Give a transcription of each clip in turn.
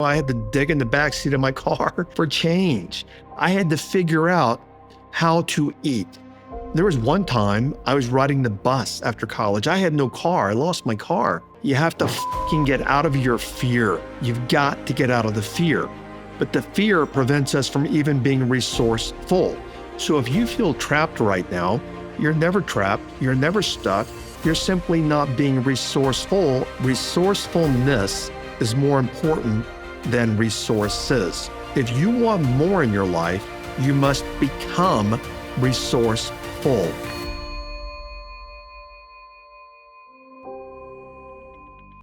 I had to dig in the backseat of my car for change. I had to figure out how to eat. There was one time I was riding the bus after college. I had no car. I lost my car. You have to fucking get out of your fear. You've got to get out of the fear. But the fear prevents us from even being resourceful. So if you feel trapped right now, you're never trapped. You're never stuck. You're simply not being resourceful. Resourcefulness is more important than resources. If you want more in your life, you must become resourceful.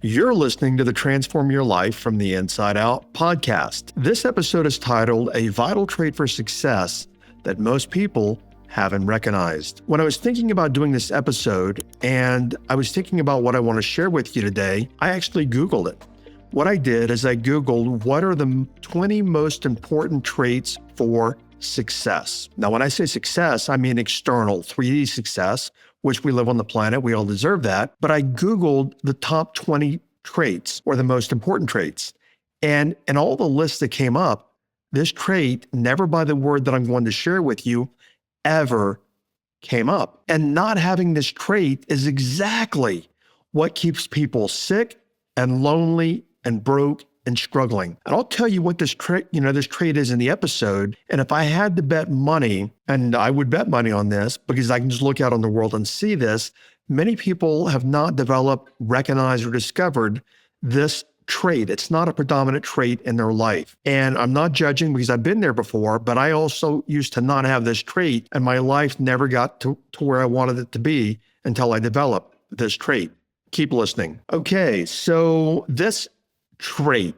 You're listening to the Transform Your Life from the Inside Out podcast. This episode is titled A Vital Trait for Success That Most People Haven't Recognized. When I was thinking about doing this episode and I was thinking about what I want to share with you today, I actually Googled it. What I did is I Googled what are the 20 most important traits for success. Now, when I say success, I mean external 3D success, which we live on the planet. We all deserve that. But I Googled the top 20 traits or the most important traits. And in all the lists that came up, this trait, never by the word that I'm going to share with you, ever came up. And not having this trait is exactly what keeps people sick and lonely and broke and struggling. And I'll tell you what this trait is in the episode. And if I had to bet money, and I would bet money on this because I can just look out on the world and see this, many people have not developed, recognized, or discovered this trait. It's not a predominant trait in their life. And I'm not judging because I've been there before, but I also used to not have this trait and my life never got to where I wanted it to be until I developed this trait. Keep listening. Okay, so this trait,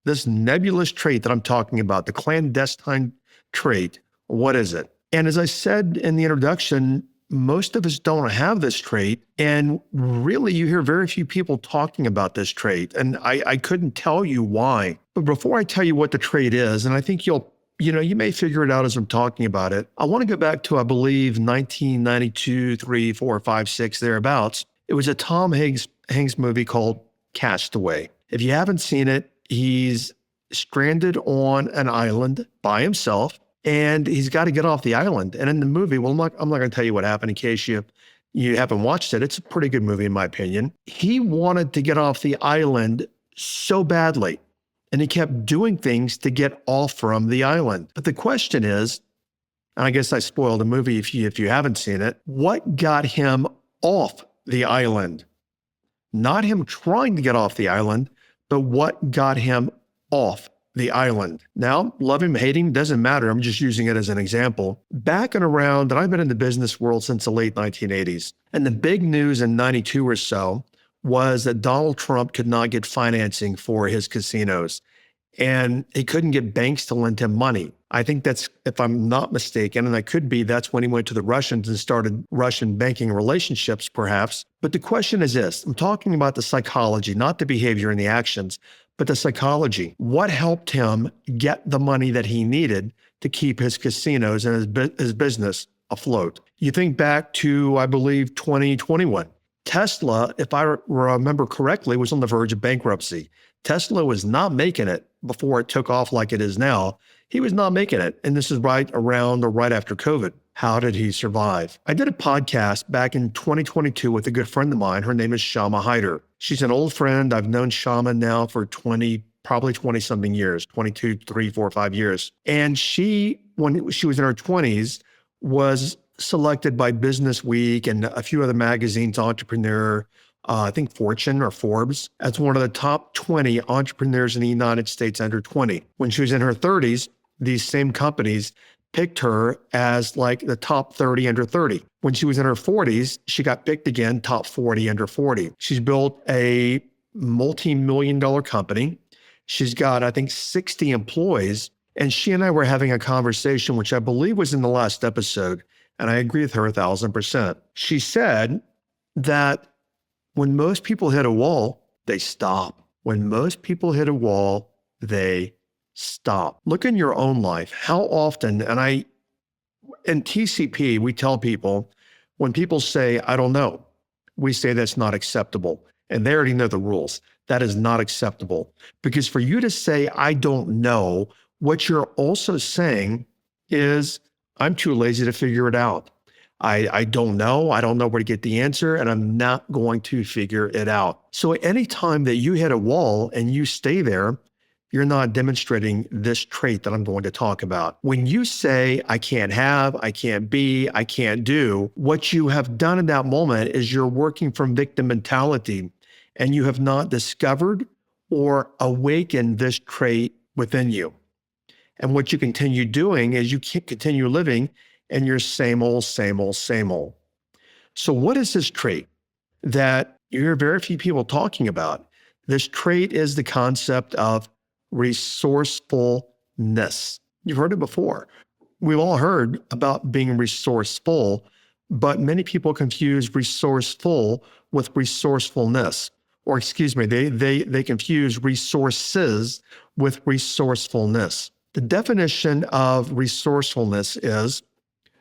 this nebulous trait that I'm talking about, the clandestine trait, what is it? And as I said in the introduction, most of us don't have this trait. And really, you hear very few people talking about this trait. And I couldn't tell you why. But before I tell you what the trait is, and I think you may figure it out as I'm talking about it, I want to go back to, I believe, 1992, 3, 4, 5, 6, thereabouts. It was a Tom Hanks movie called Castaway. If you haven't seen it, he's stranded on an island by himself, and he's got to get off the island. And in the movie, I'm not going to tell you what happened in case you haven't watched it. It's a pretty good movie, in my opinion. He wanted to get off the island so badly, and he kept doing things to get off from the island. But the question is, and I guess I spoiled the movie if you haven't seen it, what got him off the island? Not him trying to get off the island, but what got him off the island. Now, love him, hate him, doesn't matter. I'm just using it as an example. Back and around, and I've been in the business world since the late 1980s. And the big news in 92 or so was that Donald Trump could not get financing for his casinos. And he couldn't get banks to lend him money. I think that's, if I'm not mistaken, and I could be, that's when he went to the Russians and started Russian banking relationships, perhaps. But the question is this, I'm talking about the psychology, not the behavior and the actions, but the psychology. What helped him get the money that he needed to keep his casinos and his business afloat? You think back to, I believe, 2021. Tesla, if I remember correctly, was on the verge of bankruptcy. Tesla was not making it before it took off like it is now. He was not making it. And this is right around or right after COVID. How did he survive? I did a podcast back in 2022 with a good friend of mine. Her name is Shama Hyder. She's an old friend. I've known Shama now for probably 20 something years, 22, 3, 4, 5 years. And she, when she was in her 20s, was selected by Business Week and a few other magazines, Entrepreneur, I think Fortin or Forbes, as one of the top 20 entrepreneurs in the United States under 20. When she was in her 30s, these same companies picked her as like the top 30 under 30. When she was in her 40s, she got picked again, top 40 under 40. She's built a multi-million-dollar company. She's got, I think, 60 employees. And she and I were having a conversation, which I believe was in the last episode. And I agree with her 1,000%. She said that when most people hit a wall, they stop. When most people hit a wall, they stop. Look in your own life. How often, and in TCP, we tell people, when people say, I don't know, we say that's not acceptable. And they already know the rules. That is not acceptable. Because for you to say, I don't know, what you're also saying is, I'm too lazy to figure it out. I don't know. I don't know where to get the answer, and I'm not going to figure it out. So anytime that you hit a wall and you stay there, you're not demonstrating this trait that I'm going to talk about. When you say, I can't have, I can't be, I can't do, what you have done in that moment is you're working from victim mentality, and you have not discovered or awakened this trait within you. And what you continue doing is you continue living in your same old, same old, same old. So what is this trait that you hear very few people talking about? This trait is the concept of resourcefulness. You've heard it before. We've all heard about being resourceful, but many people confuse resourceful with resourcefulness. Or excuse me, they confuse resources with resourcefulness. The definition of resourcefulness is,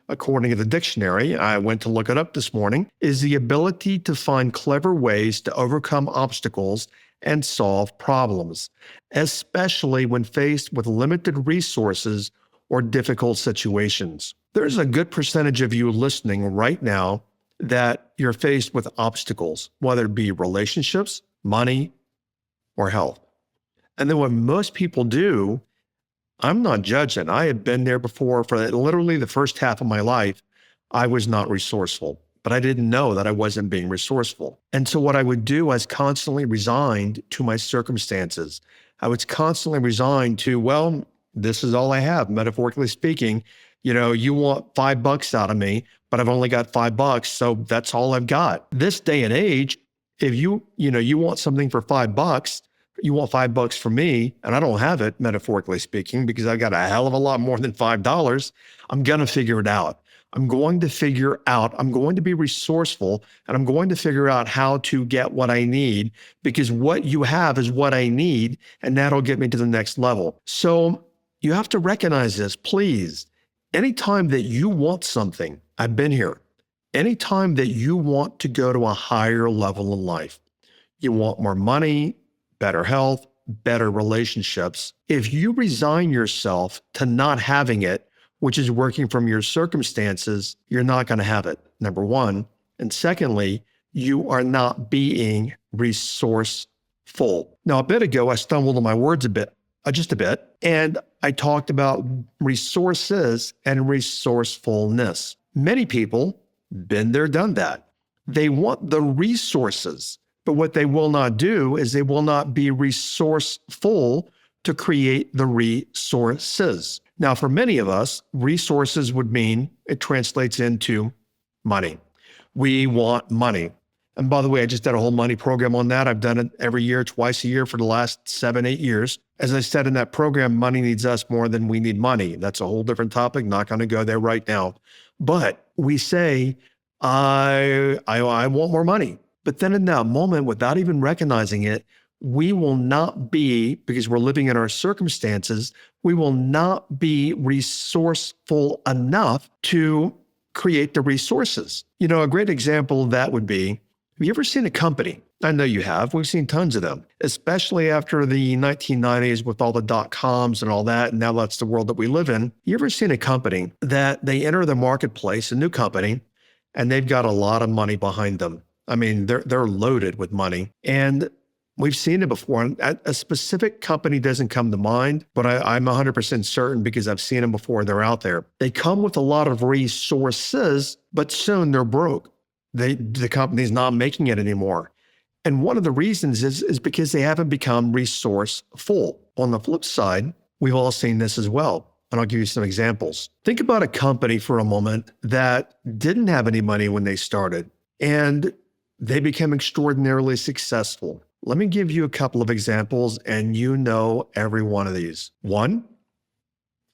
according to the dictionary, I went to look it up this morning, is the ability to find clever ways to overcome obstacles and solve problems, especially when faced with limited resources or difficult situations. There's a good percentage of you listening right now that you're faced with obstacles, whether it be relationships, money, or health. And then what most people do, I'm not judging. I had been there before. For literally the first half of my life, I was not resourceful, but I didn't know that I wasn't being resourceful. And so what I would do, I was constantly resigned to my circumstances. I was constantly resigned to, well, this is all I have, metaphorically speaking. You know, you want $5 out of me, but I've only got $5, so that's all I've got. This day and age, if you want something for $5, you want $5 from me, and I don't have it, metaphorically speaking, because I've got a hell of a lot more than $5, I'm going to figure it out. I'm going to be resourceful, and I'm going to figure out how to get what I need, because what you have is what I need, and that'll get me to the next level. So you have to recognize this, please. Anytime that you want something, I've been here. Anytime that you want to go to a higher level in life, you want more money, better health, better relationships. If you resign yourself to not having it, which is working from your circumstances, you're not going to have it, number one. And secondly, you are not being resourceful. Now, a bit ago, I stumbled on my words just a bit, and I talked about resources and resourcefulness. Many people, been there, done that. They want the resources, but what they will not do is they will not be resourceful to create the resources. Now, for many of us, resources would mean it translates into money. We want money. And by the way, I just did a whole money program on that. I've done it every year, twice a year for the last 7-8 years. As I said in that program, money needs us more than we need money. That's a whole different topic. Not going to go there right now. But we say, I want more money. But then in that moment, without even recognizing it, we will not be, because we're living in our circumstances, we will not be resourceful enough to create the resources. You know, a great example of that would be, have you ever seen a company? I know you have. We've seen tons of them, especially after the 1990s with all the dot-coms and all that. And now that's the world that we live in. You ever seen a company that they enter the marketplace, a new company, and they've got a lot of money behind them? I mean, they're loaded with money. And we've seen it before. A specific company doesn't come to mind, but I'm 100% certain because I've seen them before. They're out there. They come with a lot of resources, but soon they're broke. The company's not making it anymore. And one of the reasons is because they haven't become resourceful. On the flip side, we've all seen this as well. And I'll give you some examples. Think about a company for a moment that didn't have any money when they started, and they became extraordinarily successful. Let me give you a couple of examples, and you know every one of these. One,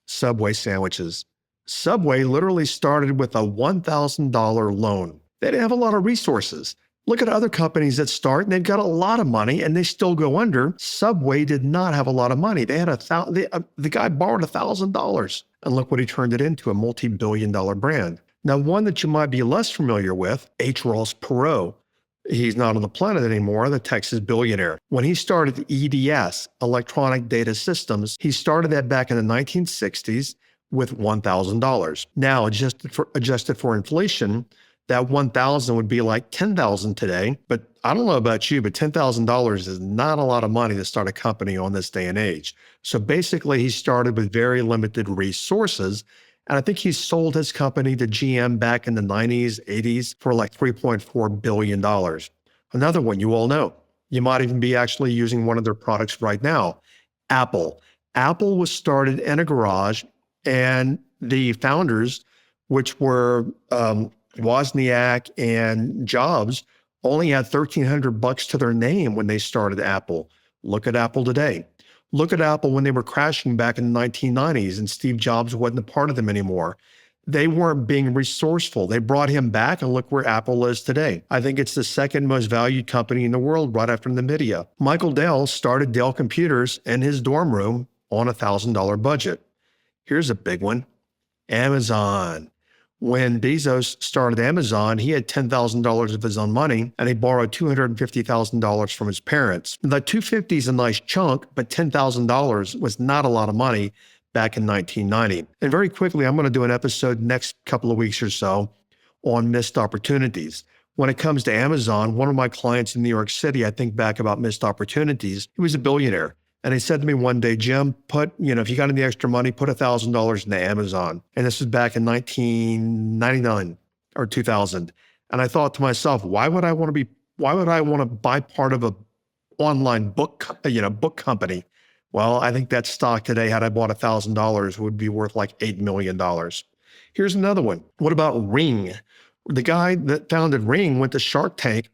Subway sandwiches. Subway literally started with a $1,000 loan. They didn't have a lot of resources. Look at other companies that start and they've got a lot of money and they still go under. Subway did not have a lot of money. They had the guy borrowed $1,000, and look what he turned it into, a multi-billion-dollar brand. Now, one that you might be less familiar with, H. Ross Perot. He's not on the planet anymore, the Texas billionaire. When he started EDS, Electronic Data Systems, he started that back in the 1960s with $1,000. Now, adjusted for inflation, that 1,000 would be like 10,000 today. But I don't know about you, but $10,000 is not a lot of money to start a company on this day and age. So basically, he started with very limited resources. And I think he sold his company to GM back in the 90s, 80s for like $3.4 billion. Another one you all know. You might even be actually using one of their products right now, Apple. Apple was started in a garage, and the founders, which were Wozniak and Jobs, only had $1,300 to their name when they started Apple. Look at Apple today. Look at Apple when they were crashing back in the 1990s and Steve Jobs wasn't a part of them anymore. They weren't being resourceful. They brought him back, and look where Apple is today. I think it's the second most valued company in the world right after NVIDIA. Michael Dell started Dell Computers in his dorm room on a $1,000 budget. Here's a big one, Amazon. When Bezos started Amazon, he had $10,000 of his own money, and he borrowed $250,000 from his parents. The $250 is a nice chunk, but $10,000 was not a lot of money back in 1990. And very quickly, I'm going to do an episode next couple of weeks or so on missed opportunities. When it comes to Amazon, one of my clients in New York City, I think back about missed opportunities. He was a billionaire. And he said to me one day, Jim, if you got any extra money, put $1,000 into Amazon. And this was back in 1999 or 2000. And I thought to myself, why would I want to buy part of a online book company? Well, I think that stock today, had I bought $1,000, would be worth like $8 million. Here's another one. What about Ring? The guy that founded Ring went to Shark Tank.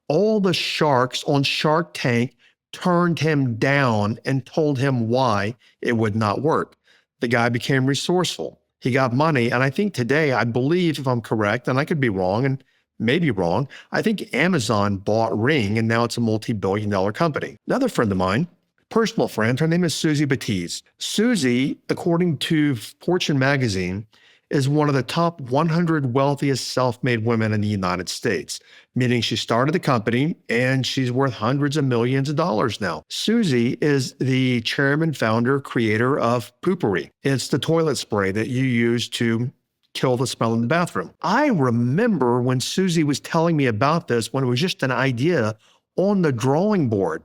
All the sharks on Shark Tank turned him down and told him why it would not work. The guy became resourceful. He got money. And I think today, I believe, if I'm correct, and I could be wrong and maybe wrong, I think Amazon bought Ring, and now it's a multi-billion-dollar company. Another friend of mine, personal friend, her name is Susie Batiz. Susie, according to Fortune magazine, is one of the top 100 wealthiest self-made women in the United States, meaning she started the company and she's worth hundreds of millions of dollars now. Susie is the chairman, founder, creator of Poopery. It's the toilet spray that you use to kill the smell in the bathroom. I remember when Susie was telling me about this when it was just an idea on the drawing board.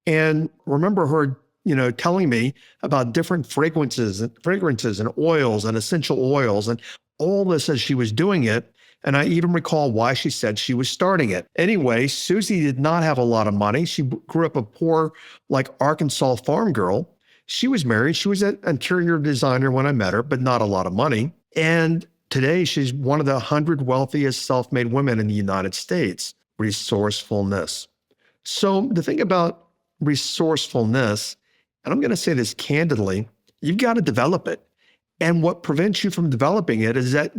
And remember her telling me about different fragrances and oils and essential oils and all this as she was doing it. And I even recall why she said she was starting it. Anyway, Susie did not have a lot of money. She grew up a poor, Arkansas farm girl. She was married. She was an interior designer when I met her, but not a lot of money. And today she's one of the 100 wealthiest self-made women in the United States. Resourcefulness. So the thing about resourcefulness, and I'm going to say this candidly, you've got to develop it. And what prevents you from developing it is that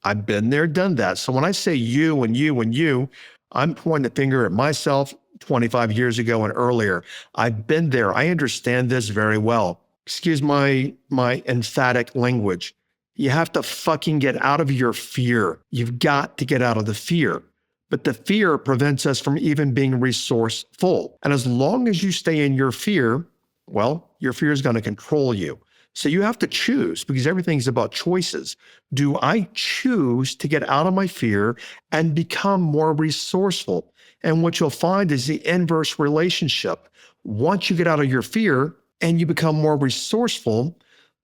I've been there, done that. So when I say you and you and you, I'm pointing the finger at myself 25 years ago and earlier. I've been there. I understand this very well. Excuse my emphatic language. You have to fucking get out of your fear. You've got to get out of the fear. But the fear prevents us from even being resourceful. And as long as you stay in your fear, well, your fear is going to control you. So you have to choose, because everything's about choices. Do I choose to get out of my fear and become more resourceful? And what you'll find is the inverse relationship. Once you get out of your fear and you become more resourceful,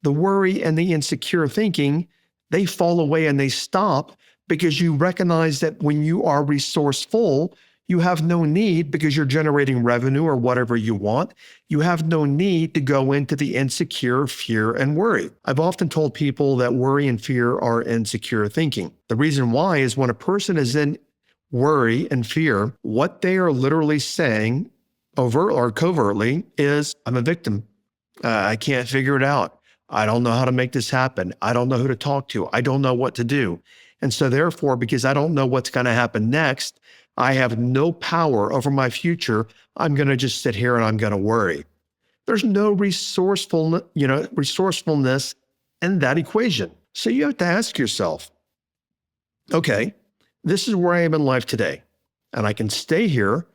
the worry and the insecure thinking, they fall away and they stop, because you recognize that when you are resourceful, you have no need, because you're generating revenue or whatever you want, you have no need to go into the insecure fear and worry. I've often told people that worry and fear are insecure thinking. The reason why is when a person is in worry and fear, what they are literally saying, overt or covertly, is, I'm a victim. I can't figure it out. I don't know how to make this happen. I don't know who to talk to. I don't know what to do. And so therefore, because I don't know what's going to happen next, I have no power over my future. I'm going to just sit here and I'm going to worry. There's no resourcefulness in that equation. So you have to ask yourself, okay, this is where I am in life today. and I can stay here,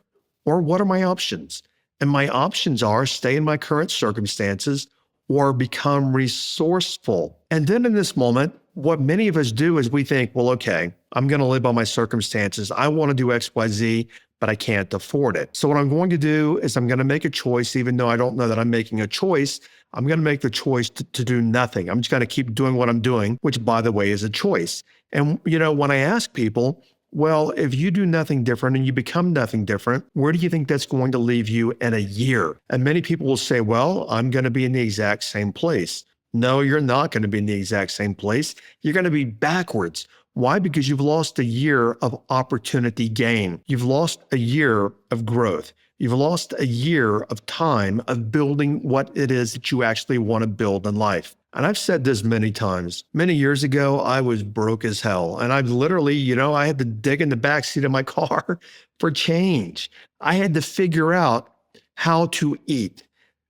or what are my options? And my options are stay in my current circumstances or become resourceful. And then in this moment, what many of us do is we think, well, okay, I'm going to live by my circumstances. I want to do X, Y, Z, but I can't afford it. So what I'm going to do is I'm going to make a choice, even though I don't know that I'm making a choice. I'm going to make the choice to do nothing. I'm just going to keep doing what I'm doing, which, by the way, is a choice. And, when I ask people, well, if you do nothing different and you become nothing different, where do you think that's going to leave you in a year? And many people will say, well, I'm going to be in the exact same place. No, you're not going to be in the exact same place. You're going to be backwards. Why? Because you've lost a year of opportunity gain. You've lost a year of growth. You've lost a year of time of building what it is that you actually want to build in life. And I've said this many times. Many years ago, I was broke as hell. And I've literally, I had to dig in the backseat of my car for change. I had to figure out how to eat.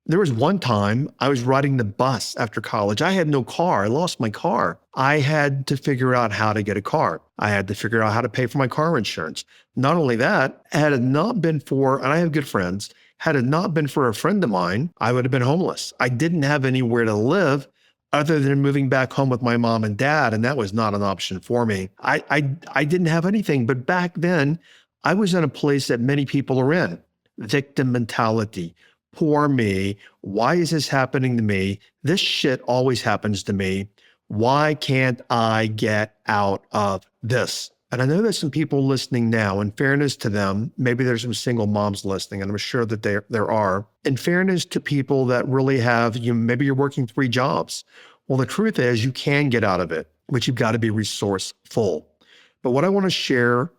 There was one time I was riding the bus after college. I had no car. I lost my car. I had to figure out how to get a car. I had to figure out how to pay for my car insurance. Not only that, had it not been for, and I have good friends, had it not been for a friend of mine, I would have been homeless. I didn't have anywhere to live other than moving back home with my mom and dad, and that was not an option for me. I didn't have anything, but back then, I was in a place that many people are in. Victim mentality. Poor me. Why is this happening to me? This shit always happens to me. Why can't I get out of this? And I know there's some people listening now. In fairness to them, maybe there's some single moms listening, and I'm sure that there are. In fairness to people that really have, maybe you're working 3 jobs. Well, the truth is you can get out of it, but you've got to be resourceful. But what I want to share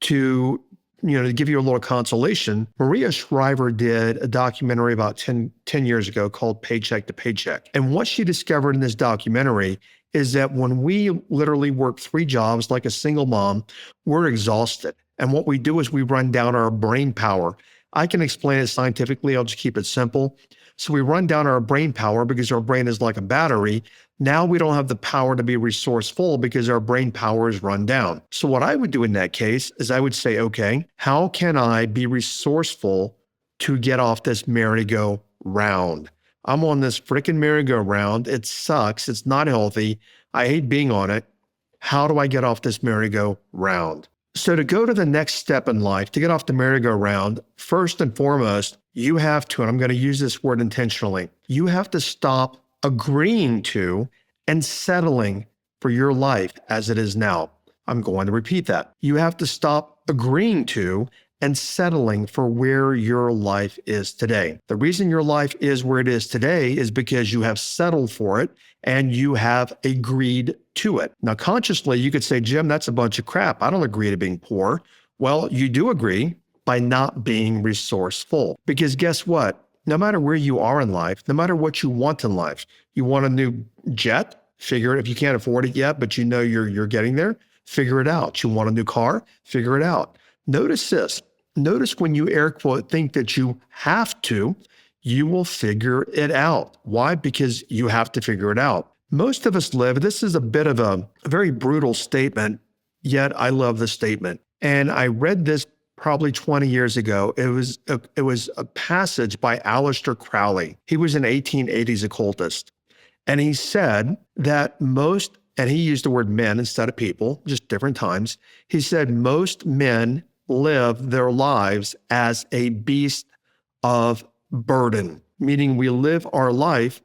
to give you a little consolation, Maria Shriver did a documentary about 10 years ago called Paycheck to Paycheck. And what she discovered in this documentary is that when we literally work 3 jobs like a single mom, we're exhausted. And what we do is we run down our brain power. I can explain it scientifically. I'll just keep it simple. So we run down our brain power because our brain is like a battery. Now we don't have the power to be resourceful because our brain power is run down. So what I would do in that case is I would say, okay, how can I be resourceful to get off this merry-go-round? I'm on this freaking merry-go-round. It sucks. It's not healthy. I hate being on it. How do I get off this merry-go-round? So to go to the next step in life, to get off the merry-go-round, first and foremost, you have to, and I'm going to use this word intentionally, you have to stop agreeing to and settling for your life as it is now. I'm going to repeat that. You have to stop agreeing to and settling for where your life is today. The reason your life is where it is today is because you have settled for it and you have agreed to it. Now, consciously, you could say, Jim, that's a bunch of crap. I don't agree to being poor. Well, you do agree by not being resourceful. Because guess what? No matter where you are in life, no matter what you want in life, you want a new jet, figure it. If you can't afford it yet, but you're getting there, figure it out. You want a new car, figure it out. Notice this. Notice when you air quote think that you have to, you will figure it out. Why? Because you have to figure it out. Most of us live, this is a bit of a very brutal statement, yet I love the statement. And I read this probably 20 years ago. It was a passage by Aleister Crowley. He was an 1880s occultist. And he said that most, and he used the word men instead of people, just different times. He said most men live their lives as a beast of burden, meaning we live our life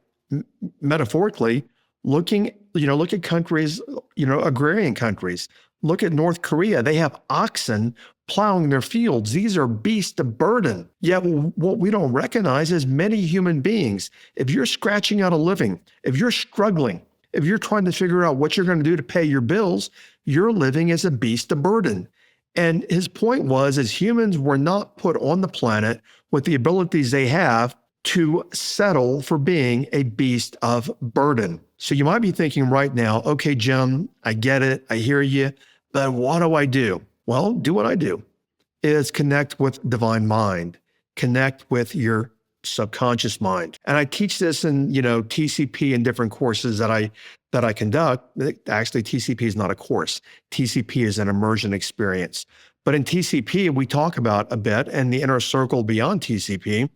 metaphorically look at countries, agrarian countries. Look at North Korea. They have oxen plowing their fields. These are beasts of burden. Yet what we don't recognize is many human beings, if you're scratching out a living, if you're struggling, if you're trying to figure out what you're going to do to pay your bills, you're living as a beast of burden. And his point was, as humans were not put on the planet with the abilities they have to settle for being a beast of burden. So you might be thinking right now, okay, Jim, I get it. I hear you. But what do I do? Well, do what I do, is connect with divine mind, connect with your subconscious mind. And I teach this in, TCP and different courses that I conduct. Actually, TCP is not a course. TCP is an immersion experience. But in TCP, we talk about a bit, and the inner circle beyond TCP,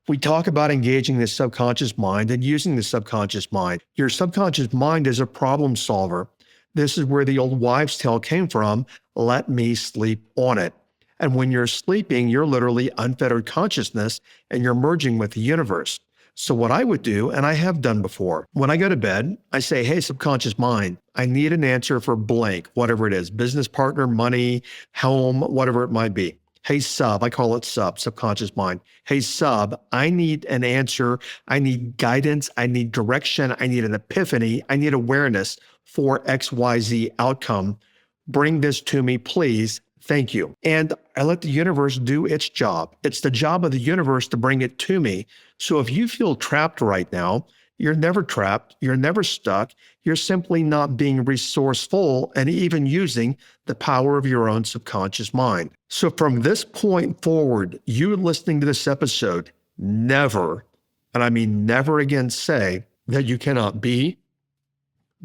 we talk about engaging the subconscious mind and using the subconscious mind. Your subconscious mind is a problem solver. This is where the old wives' tale came from. Let me sleep on it. And when you're sleeping, you're literally unfettered consciousness and you're merging with the universe. So what I would do, and I have done before, when I go to bed, I say, hey, subconscious mind, I need an answer for blank, whatever it is, business partner, money, home, whatever it might be. Hey, sub, I call it subconscious mind. Hey, sub, I need an answer. I need guidance. I need direction. I need an epiphany. I need awareness for XYZ outcome. Bring this to me, please. Thank you. And I let the universe do its job. It's the job of the universe to bring it to me. So if you feel trapped right now, you're never trapped. You're never stuck. You're simply not being resourceful and even using the power of your own subconscious mind. So from this point forward, you listening to this episode, never, and I mean never again, say that you cannot be,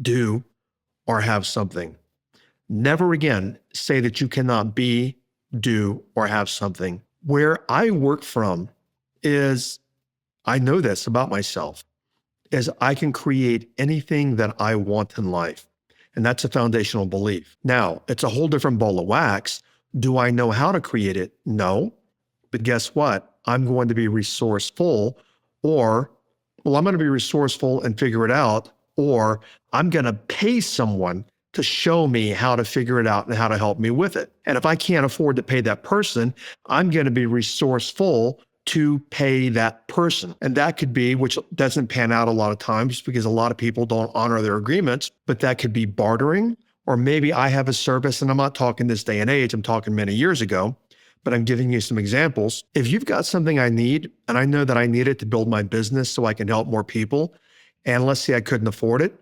do, or have something. Never again say that you cannot be, do, or have something. Where I work from is, I know this about myself, is I can create anything that I want in life. And that's a foundational belief. Now, it's a whole different ball of wax. Do I know how to create it? No. But guess what? I'm going to be resourceful, I'm going to be resourceful and figure it out, or I'm going to pay someone to show me how to figure it out and how to help me with it. And if I can't afford to pay that person, I'm going to be resourceful to pay that person. And that could be, which doesn't pan out a lot of times because a lot of people don't honor their agreements, but that could be bartering, or maybe I have a service, and I'm not talking this day and age, I'm talking many years ago, but I'm giving you some examples. If you've got something I need, and I know that I need it to build my business so I can help more people, and let's say I couldn't afford it,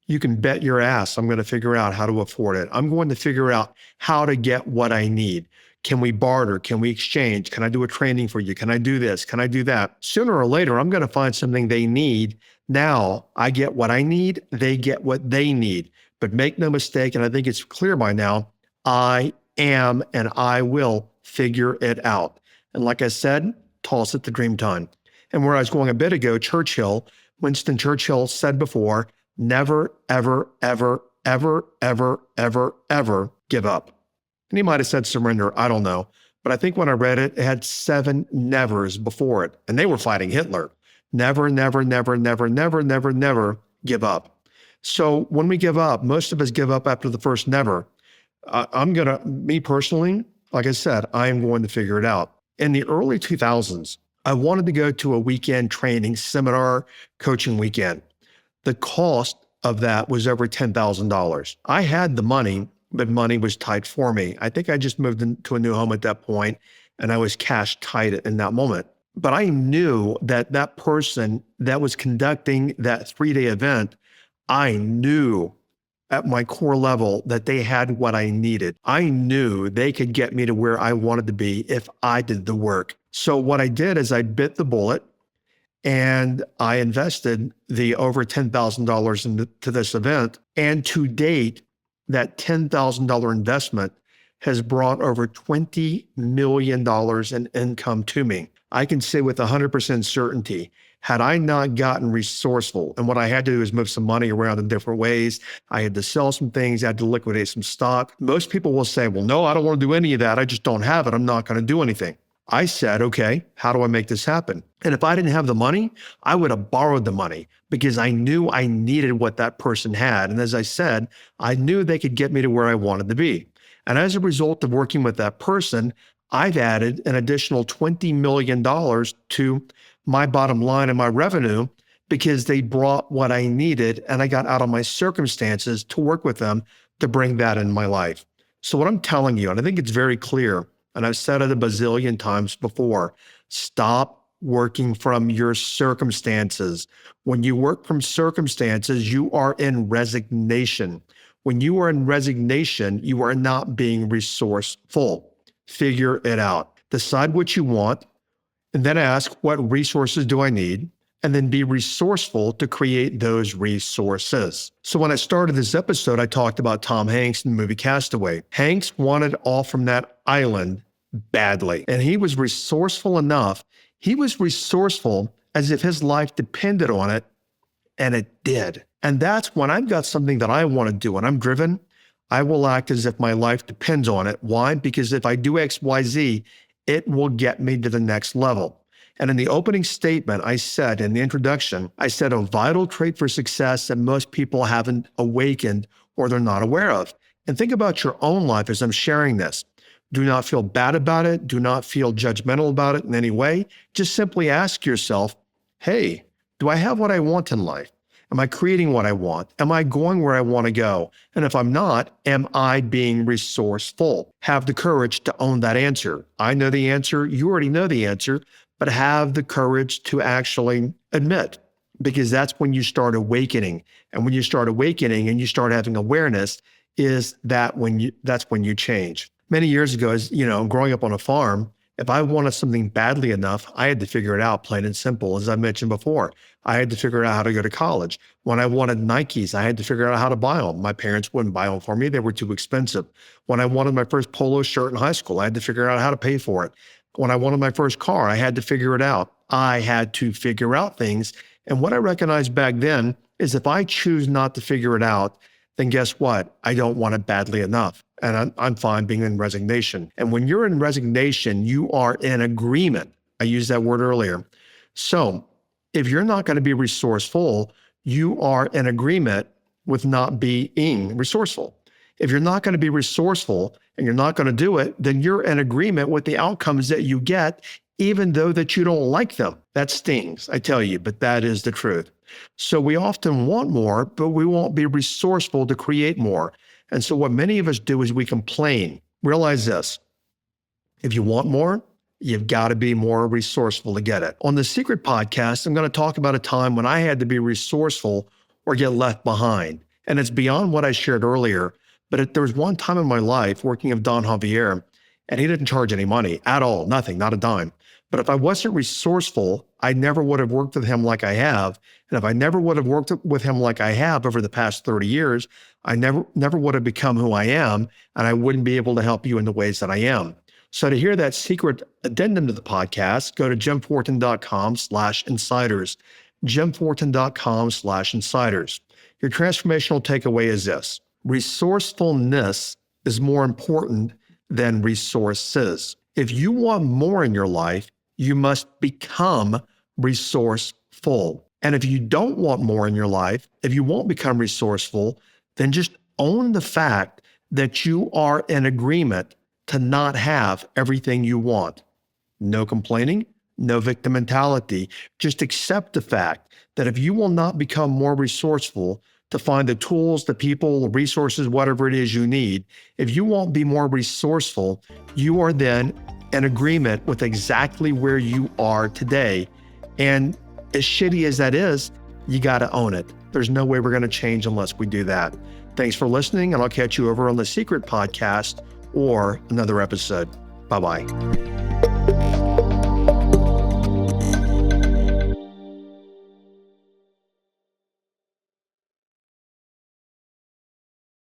you can bet your ass I'm going to figure out how to afford it. I'm going to figure out how to get what I need. Can we barter? Can we exchange? Can I do a training for you? Can I do this? Can I do that? Sooner or later, I'm going to find something they need. Now I get what I need. They get what they need. But make no mistake, and I think it's clear by now, I am and I will figure it out. And like I said, toss it to dream time. And where I was going a bit ago, Winston Churchill said before, never, ever, ever, ever, ever, ever, ever give up. And he might have said surrender, I don't know. But I think when I read it, it had 7 nevers before it. And they were fighting Hitler. Never, never, never, never, never, never, never give up. So when we give up, most of us give up after the first never. Me personally, like I said, I am going to figure it out. In the early 2000s, I wanted to go to a weekend training seminar, coaching weekend. The cost of that was over $10,000. I had the money, but money was tight for me. I think I just moved into a new home at that point, and I was cash tight in that moment. But I knew that that person that was conducting that 3-day event, I knew at my core level that they had what I needed. I knew they could get me to where I wanted to be if I did the work. So what I did is I bit the bullet and I invested the over $10,000 into this event. And to date, that $10,000 investment has brought over $20 million in income to me. I can say with 100% certainty, had I not gotten resourceful, and what I had to do is move some money around in different ways, I had to sell some things, I had to liquidate some stock. Most people will say, well, no, I don't want to do any of that. I just don't have it. I'm not going to do anything. I said, okay, how do I make this happen? And if I didn't have the money, I would have borrowed the money because I knew I needed what that person had. And as I said, I knew they could get me to where I wanted to be. And as a result of working with that person, I've added an additional $20 million to my bottom line and my revenue because they brought what I needed and I got out of my circumstances to work with them to bring that in my life. So what I'm telling you, and I think it's very clear, and I've said it a bazillion times before, stop working from your circumstances. When you work from circumstances, you are in resignation. When you are in resignation, you are not being resourceful. Figure it out. Decide what you want, and then ask, what resources do I need? and then be resourceful to create those resources. So when I started this episode, I talked about Tom Hanks in the movie Castaway. Hanks wanted off from that island badly, and he was resourceful enough. He was resourceful as if his life depended on it, and it did. And that's when I've got something that I want to do and I'm driven, I will act as if my life depends on it. Why? Because if I do X, Y, Z, it will get me to the next level. And in the opening statement, I said in the introduction, I said a vital trait for success that most people haven't awakened or they're not aware of. And think about your own life as I'm sharing this. Do not feel bad about it. Do not feel judgmental about it in any way. Just simply ask yourself, hey, do I have what I want in life? Am I creating what I want? Am I going where I want to go? And if I'm not, am I being resourceful? Have the courage to own that answer. I know the answer. You already know the answer, but have the courage to actually admit, because that's when you start awakening. And when you start awakening and you start having awareness, that's when you change. Many years ago, as you know, growing up on a farm, if I wanted something badly enough, I had to figure it out, plain and simple. As I mentioned before, I had to figure out how to go to college. When I wanted Nikes, I had to figure out how to buy them. My parents wouldn't buy them for me. They were too expensive. When I wanted my first polo shirt in high school, I had to figure out how to pay for it. When I wanted my first car, I had to figure it out. I had to figure out things. And what I recognized back then is if I choose not to figure it out, then guess what? I don't want it badly enough. And I'm fine being in resignation. And when you're in resignation, you are in agreement. I used that word earlier. So if you're not going to be resourceful, you are in agreement with not being resourceful. If you're not going to be resourceful and you're not going to do it, then you're in agreement with the outcomes that you get, even though that you don't like them. That stings, I tell you, but that is the truth. So we often want more, but we won't be resourceful to create more. And so what many of us do is we complain. Realize this, if you want more, you've got to be more resourceful to get it. On the Secret podcast, I'm going to talk about a time when I had to be resourceful or get left behind. And it's beyond what I shared earlier, but there was one time in my life working with Don Javier, and he didn't charge any money at all, nothing, not a dime. But if I wasn't resourceful, I never would have worked with him like I have. And if I never would have worked with him like I have over the past 30 years, I never would have become who I am, and I wouldn't be able to help you in the ways that I am. So to hear that secret addendum to the podcast, go to jimfortin.com/insiders, jimfortin.com/insiders. Your transformational takeaway is this: resourcefulness is more important than resources. If you want more in your life, you must become resourceful. And if you don't want more in your life, if you won't become resourceful, then just own the fact that you are in agreement to not have everything you want. No complaining, no victim mentality. Just accept the fact that if you will not become more resourceful to find the tools, the people, the resources, whatever it is you need, if you won't be more resourceful, you are then in agreement with exactly where you are today. And as shitty as that is, you got to own it. There's no way we're going to change unless we do that. Thanks for listening, and I'll catch you over on the Secret podcast or another episode. Bye-bye.